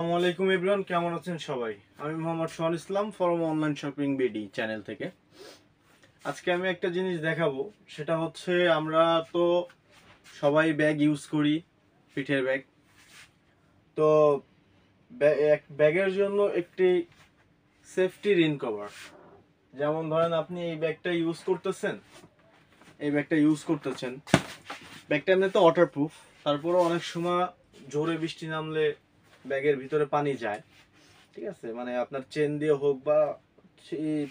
আসসালামু আলাইকুম এভরিওয়ান, কেমন আছেন সবাই? আমি Mohammad Sohan Islam from online shopping BD channel থেকে। আজকে আমি একটা জিনিস দেখাবো, সেটা হচ্ছে আমরা তো সবাই ব্যাগ ইউজ করি, পিঠের ব্যাগ। তো ব্যাগের জন্য একটি সেফটি রিন কভার, যেমন ধরেন আপনি এই ব্যাগটা ইউজ করতেছেন, ব্যাগটা এমনিতে ওয়াটারপ্রুফ, তারপরেও অনেক সময় জোরে বৃষ্টি নামলে ব্যাগের ভিতরে পানি যায়। ঠিক আছে, মানে আপনার চেন দিয়ে হোক বা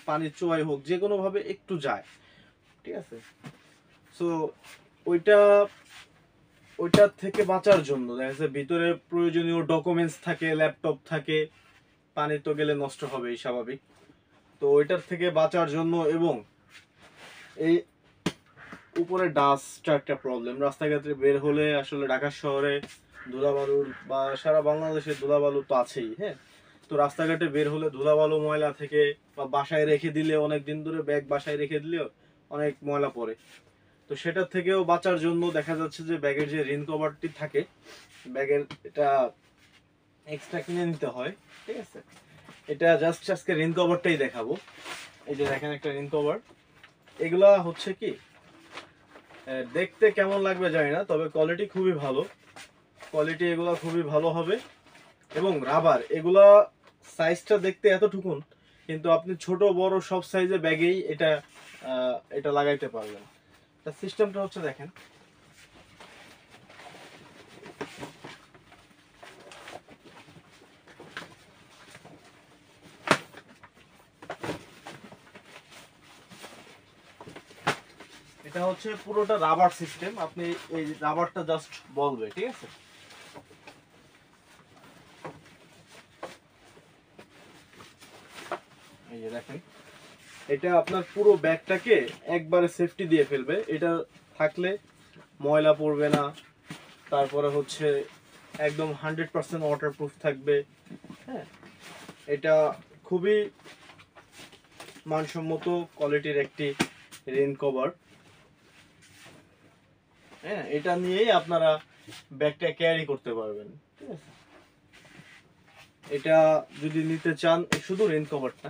পানির চোয়াই হোক, যে কোনো ভাবে একটু যায়। ঠিক আছে, সো ওইটা ওইটার থেকে বাঁচার জন্য দেখা যাচ্ছে ভিতরে প্রয়োজনীয় ডকুমেন্টস থাকে, ল্যাপটপ থাকে, পানি তো গেলে নষ্ট হবেই স্বাভাবিক। তো ওইটার থেকে বাঁচার জন্য এবং এই উপরে ডাস্টটা একটা প্রবলেম, রাস্তাঘাটে বের হলে আসলে ঢাকা শহরে ধুলাবালুর বা সারা বাংলাদেশে ধুলাবালু তো আছেই। হ্যাঁ, তো রাস্তাঘাটে বের হলে ধুলাবালু ময়লা থেকে, বা বাসায় রেখে দিলে অনেক দিন ধরে ব্যাগ বাসায় রেখে দিলেও অনেক ময়লা পড়ে। তো সেটার থেকেও বাঁচার জন্য দেখা যাচ্ছে যে ব্যাগের যে রিন কভারটি থাকে, ব্যাগের এটা এক্সট্রা কিনে নিতে হয়। ঠিক আছে, এটা জাস্ট আজকে রিন কভারটাই দেখাবো। এই যে দেখেন একটা রিন কভার, এগুলা হচ্ছে কি দেখতে কেমন লাগবে জানি না, তবে কোয়ালিটি খুবই ভালো। এগুলা খুবই ভালো হবে। এবং রাবার এগুলা সাইজটা দেখতে এতটুকুন, কিন্তু আপনি ছোট বড় সব সাইজের ব্যাগেই এটা লাগাইতে পারবেন। তার সিস্টেমটা হচ্ছে দেখেন, এটা হচ্ছে পুরোটা রাবার সিস্টেম। আপনি এই রাবারটা জাস্ট বলবে, ঠিক আছে। এই যে দেখেন, এটা আপনার পুরো ব্যাগটাকে একবারে সেফটি দিয়ে ফেলবে। এটা থাকলে ময়লা পড়বে না, তারপরে হচ্ছে একদম 100% ওয়াটারপ্রুফ থাকবে। হ্যাঁ, এটা খুবই মানসম্মত কোয়ালিটির একটি রেইন কভার। হ্যাঁ, এটা নিয়েই আপনারা ব্যাগটা ক্যারি করতে পারবেন। ঠিক আছে, এটা যদি নিতে চান, শুধু রেইন কভারটা,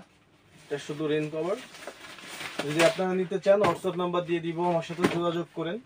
যদি আপনারা নিতে চান হোয়াটসঅ্যাপ নাম্বার দিয়ে দিব, আমার সাথে যোগাযোগ করেন।